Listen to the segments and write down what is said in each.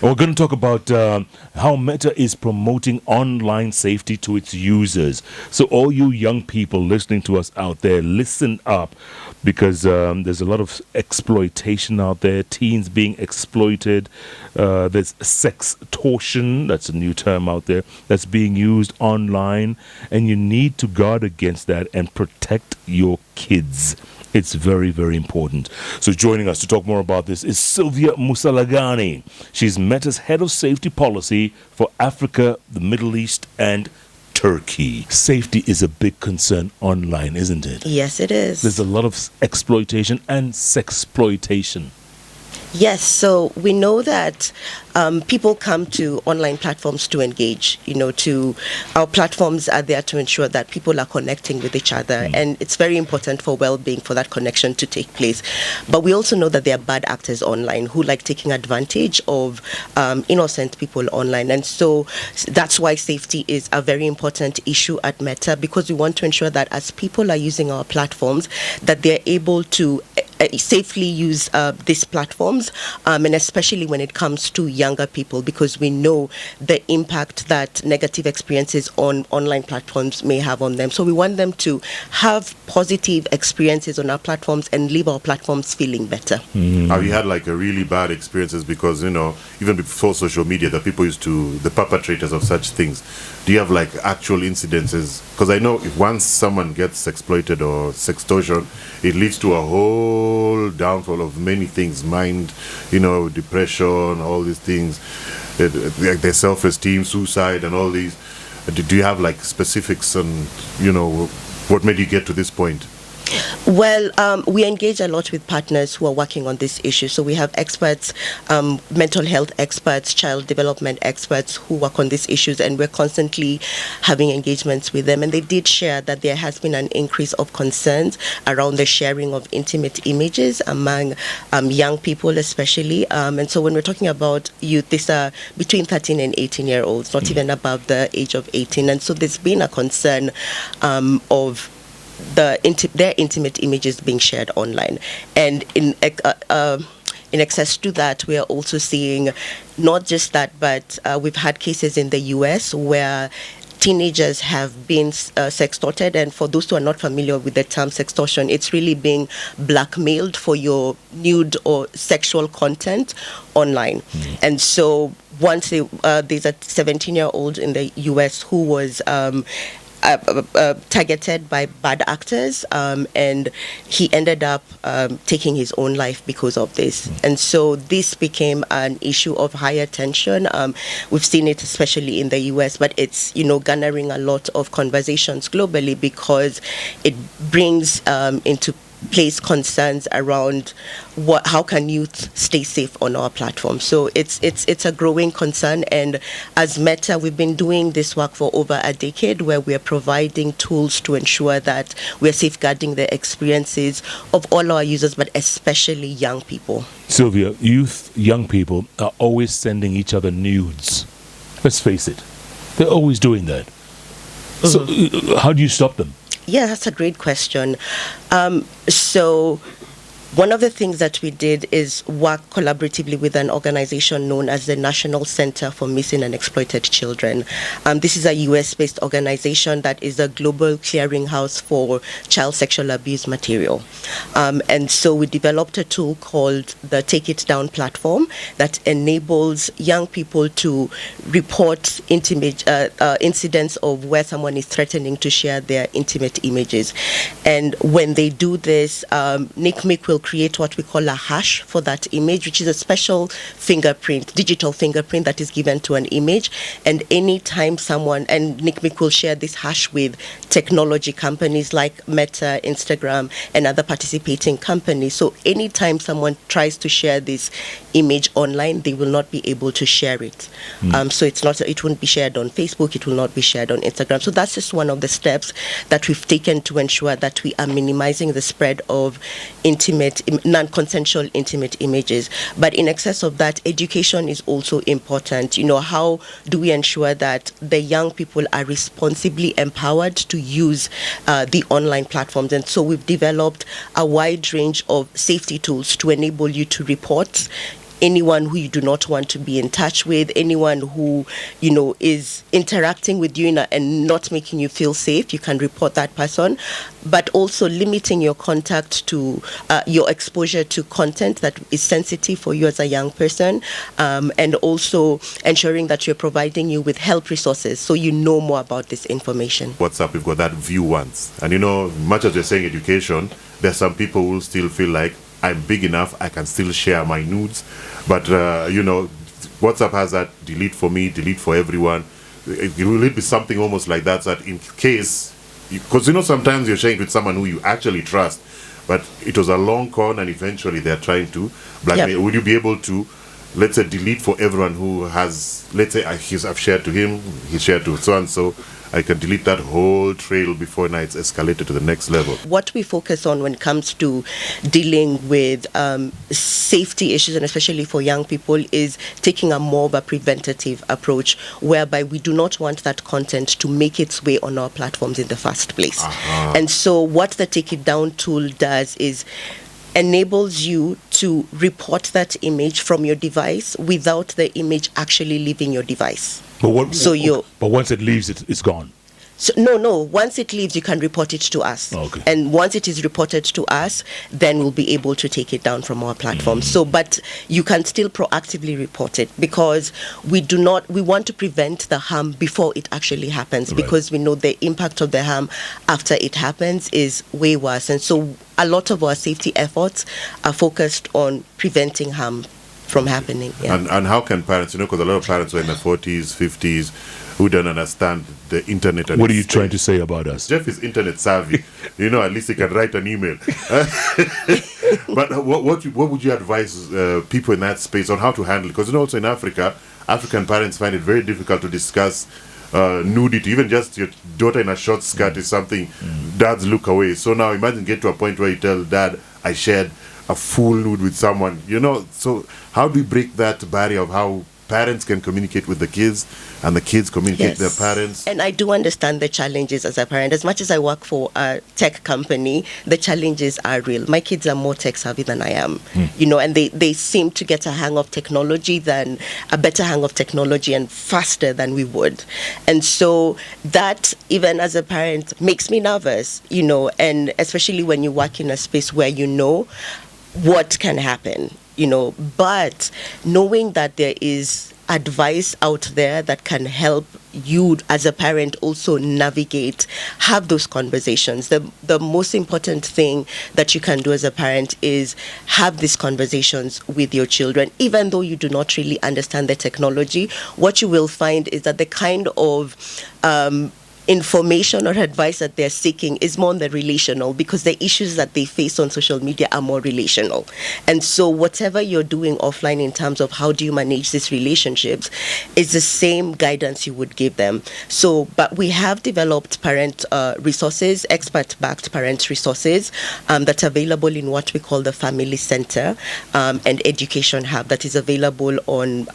We're going to talk about how Meta is promoting online safety to its users. So, all you young people listening to us out there, listen up because there's a lot of exploitation out there, teens being exploited. There's sextortion, that's a new term out there, that's being used online. And you need to guard against that and protect your kids. It's very, very important. So joining us to talk more about this is Sylvia Musalagani. She's Meta's head of safety policy for Africa, the Middle East, and Turkey. Safety is a big concern online, isn't it? Yes, it is. There's a lot of exploitation and sexploitation. Yes, so we know that people come to online platforms to engage. Our platforms are there to ensure that people are connecting with each other, and it's very important for well-being for that connection to take place. But we also know that there are bad actors online who like taking advantage of innocent people online, and so that's why safety is a very important issue at Meta, because we want to ensure that as people are using our platforms, that they're able to safely use these platforms, and especially when it comes to younger people, because we know the impact that negative experiences on online platforms may have on them. So we want them to have positive experiences on our platforms and leave our platforms feeling better. Have you had like a really bad experiences because, even before social media, the people used to, the perpetrators of such things, do you have like actual incidences? Because I know if once someone gets exploited or sextortion, it leads to a whole downfall of many things, mind, depression, all these things, like their self-esteem, suicide, and all these. Do you have like specifics on, what made you get to this point? Well, we engage a lot with partners who are working on this issue. So we have experts, mental health experts, child development experts who work on these issues, and we're constantly having engagements with them. And they did share that there has been an increase of concerns around the sharing of intimate images among young people especially. And so when we're talking about youth, these are between 13 and 18-year-olds, not even above the age of 18. And so there's been a concern of their intimate images being shared online, and in excess to that, we are also seeing not just that, but we've had cases in the US where teenagers have been sextorted, and for those who are not familiar with the term sextortion, it's really being blackmailed for your nude or sexual content online. And so once there's a 17-year-old in the US who was targeted by bad actors, and he ended up taking his own life because of this. And so this became an issue of higher tension. We've seen it especially in the US, but it's garnering a lot of conversations globally because it brings into place concerns around how can youth stay safe on our platform. So it's a growing concern, and as Meta, we've been doing this work for over a decade, where we are providing tools to ensure that we're safeguarding the experiences of all our users, but especially young people. Sylvia, young people are always sending each other nudes. Let's face it, they're always doing that. So how do you stop them? Yeah, that's a great question. So one of the things that we did is work collaboratively with an organization known as the National Center for Missing and Exploited Children. This is a US-based organization that is a global clearinghouse for child sexual abuse material. And so we developed a tool called the Take It Down platform that enables young people to report incidents of where someone is threatening to share their intimate images. And when they do this, NCMEC will create what we call a hash for that image, which is a special fingerprint, digital fingerprint that is given to an image. And anytime NCMEC will share this hash with technology companies like Meta, Instagram, and other participating companies. So anytime someone tries to share this image online, they will not be able to share it. So it won't be shared on Facebook, it will not be shared on Instagram. So that's just one of the steps that we've taken to ensure that we are minimizing the spread of non-consensual intimate images. But in excess of that, education is also important. How do we ensure that the young people are responsibly empowered to use the online platforms? And so we've developed a wide range of safety tools to enable you to report anyone who you do not want to be in touch with, anyone who, is interacting with you and not making you feel safe, you can report that person. But also limiting your contact to your exposure to content that is sensitive for you as a young person, and also ensuring that you're providing you with help resources so you know more about this information. WhatsApp, we've got that view once. And much as you're saying education, there's some people who still feel like I'm big enough, I can still share my nudes. But, WhatsApp has that delete for me, delete for everyone. It will be something almost like that, so that in case, because sometimes you're sharing with someone who you actually trust, but it was a long con and eventually they're trying to blackmail. Yep. Would you be able to, let's say, delete for everyone who has, let's say, I've shared to him, he shared to so-and-so, I can delete that whole trail before now it's escalated to the next level? What we focus on when it comes to dealing with safety issues, and especially for young people, is taking a more of a preventative approach, whereby we do not want that content to make its way on our platforms in the first place. Uh-huh. And so what the Take It Down tool does is enables you to report that image from your device without the image actually leaving your device. But once it leaves, it's gone. So, no. Once it leaves, you can report it to us. Okay. And once it is reported to us, then we'll be able to take it down from our platform. So, but you can still proactively report it, because we want to prevent the harm before it actually happens, right? Because we know the impact of the harm after it happens is way worse. And so a lot of our safety efforts are focused on preventing harm from happening. Yeah. And how can parents, because a lot of parents were in their 40s, 50s, who don't understand the internet. And what are you trying to say about us? Jeff is internet savvy. At least he can write an email. But what would you advise people in that space on how to handle it? Because also in Africa, African parents find it very difficult to discuss nudity. Even just your daughter in a short skirt is something dads look away. So now imagine get to a point where you tell dad, I shared a full nude with someone. So how do we break that barrier of how parents can communicate with the kids and the kids communicate with their parents? And I do understand the challenges as a parent. As much as I work for a tech company, the challenges are real. My kids are more tech savvy than I am, and they seem to get a better hang of technology and faster than we would. And so that, even as a parent, makes me nervous, and especially when you work in a space where what can happen, but knowing that there is advice out there that can help you as a parent also navigate, have those conversations. The most important thing that you can do as a parent is have these conversations with your children. Even though you do not really understand the technology, what you will find is that the kind of information or advice that they're seeking is more on the relational, because the issues that they face on social media are more relational. And so whatever you're doing offline in terms of how do you manage these relationships is the same guidance you would give them. So, but we have developed parent resources, expert-backed parent resources that's available in what we call the Family Center and Education Hub, that is available on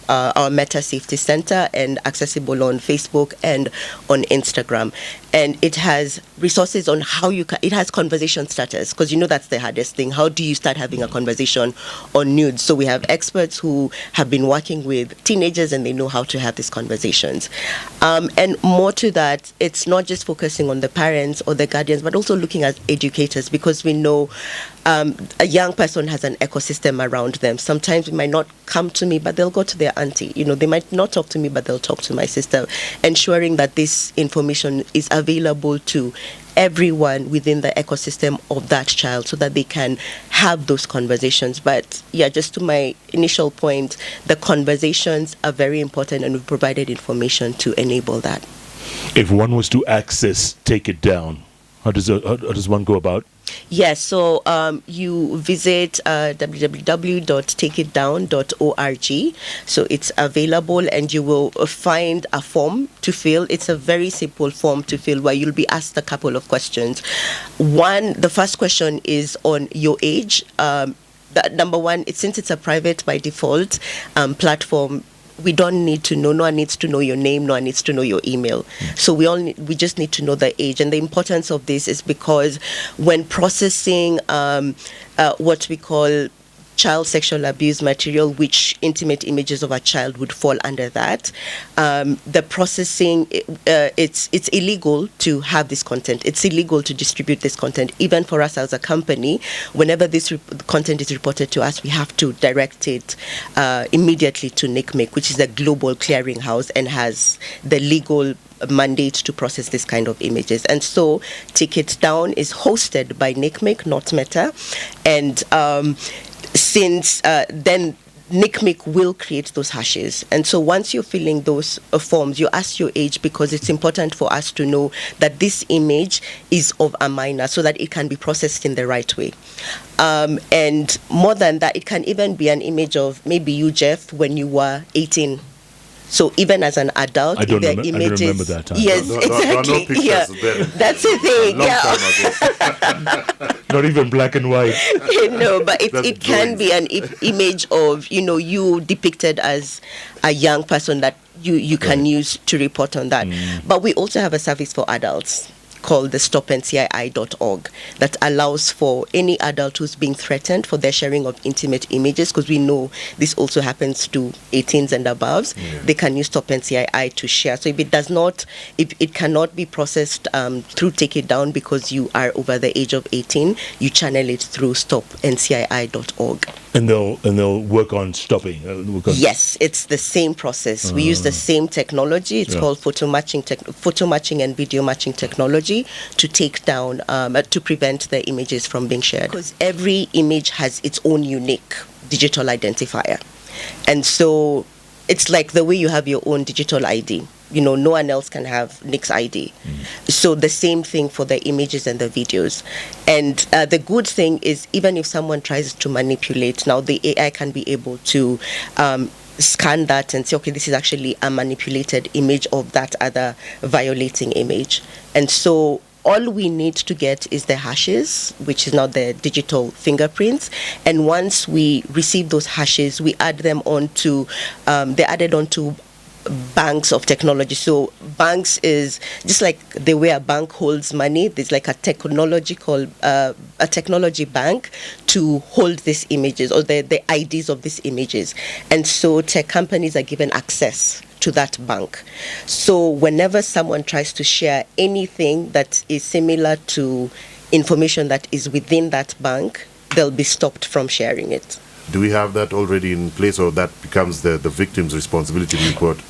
our Meta Safety Center and accessible on Facebook and on Instagram. And it has resources on how it has conversation starters, because that's the hardest thing. How do you start having a conversation on nudes? So we have experts who have been working with teenagers and they know how to have these conversations. And more to that, it's not just focusing on the parents or the guardians, but also looking at educators, because we know a young person has an ecosystem around them. Sometimes it might not come to me, but they'll go to their auntie. They might not talk to me, but they'll talk to my sister. Ensuring that this information is available to everyone within the ecosystem of that child so that they can have those conversations. But just to my initial point, the conversations are very important, and we've provided information to enable that. If one was to access Take It Down, how does one go about? Yes, so you visit www.takeitdown.org. So it's available, and you will find a form to fill. It's a very simple form to fill where you'll be asked a couple of questions. The first question is on your age. Number one, since it's a private by default platform, we don't need to know. No one needs to know your name. No one needs to know your email. So we just need to know the age. And the importance of this is because when processing what we call child sexual abuse material, which intimate images of a child would fall under that. The processing, it's illegal to have this content. It's illegal to distribute this content. Even for us as a company, whenever this content is reported to us, we have to direct it immediately to NICMIC, which is a global clearinghouse and has the legal mandate to process this kind of images. And so Take It Down is hosted by NICMIC, not Meta. And since then NICMIC will create those hashes. And so once you're filling those forms, you ask your age, because it's important for us to know that this image is of a minor so that it can be processed in the right way. And more than that, it can even be an image of maybe you, Jeff, when you were 18. So even as an adult, I don't images, remember that time. Yes, exactly. Yeah. That's the thing. Not even black and white. No, but it can be an image of, you depicted as a young person that you can use to report on that. But we also have a service for adults called the stopncii.org that allows for any adult who's being threatened for their sharing of intimate images, because we know this also happens to 18s and above. They can use Stop NCII to share. So if it cannot be processed through Take It Down because you are over the age of 18, you channel it through stopncii.org. And they'll work on stopping. Yes, it's the same process. We use the same technology. It's called photo matching and video matching technology to take down, to prevent the images from being shared. Because every image has its own unique digital identifier. And so it's like the way you have your own digital ID. No one else can have Nick's ID. So the same thing for the images and the videos. And the good thing is, even if someone tries to manipulate, now the AI can be able to scan that and say, okay, this is actually a manipulated image of that other violating image. And so all we need to get is the hashes, which is now the digital fingerprints. And once we receive those hashes, we add them onto, they're added onto banks of technology. So banks is just like the way a bank holds money. There's like a technology bank to hold these images, or the IDs of these images. And so tech companies are given access to that bank. So whenever someone tries to share anything that is similar to information that is within that bank, they'll be stopped from sharing it. Do we have that already in place, or that becomes the victim's responsibility to report?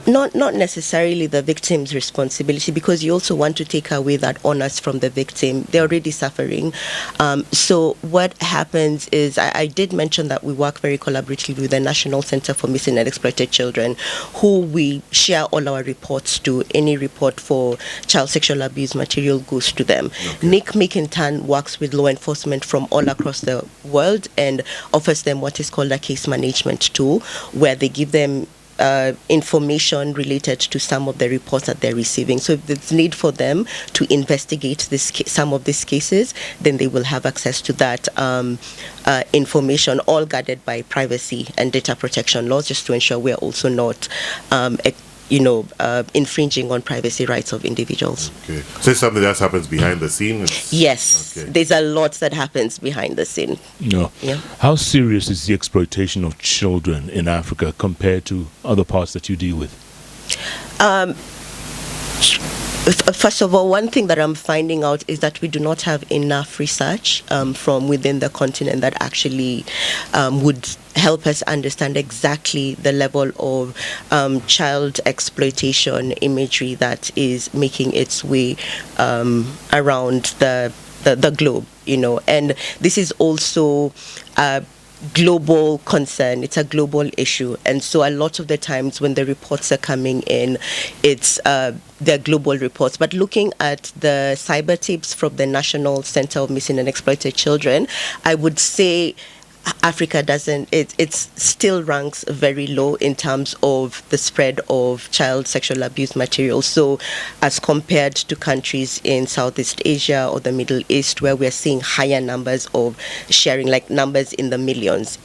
Not necessarily the victim's responsibility, because you also want to take away that onus from the victim. They're already suffering. So what happens is, I did mention that we work very collaboratively with the National Center for Missing and Exploited Children, who we share all our reports to. Any report for child sexual abuse material goes to them. Okay. NICMIC in turn works with law enforcement from all across the world and offers them what is called a case management tool, where they give them information related to some of the reports that they're receiving. So if there's need for them to investigate some of these cases, then they will have access to that information, all guarded by privacy and data protection laws, just to ensure we're also not infringing on privacy rights of individuals. Okay. So it's something that happens behind the scene? Yes. Okay. There's a lot that happens behind the scene. No. Yeah. How serious is the exploitation of children in Africa compared to other parts that you deal with? First of all, one thing that I'm finding out is that we do not have enough research from within the continent that actually would help us understand exactly the level of child exploitation imagery that is making its way around the globe, and this is also global concern. It's a global issue, and so a lot of the times when the reports are coming in, it's they're global reports. But looking at the cyber tips from the National Center of Missing and Exploited Children, I would say Africa it still ranks very low in terms of the spread of child sexual abuse material. So as compared to countries in Southeast Asia or the Middle East, where we're seeing higher numbers of sharing, like numbers in the millions,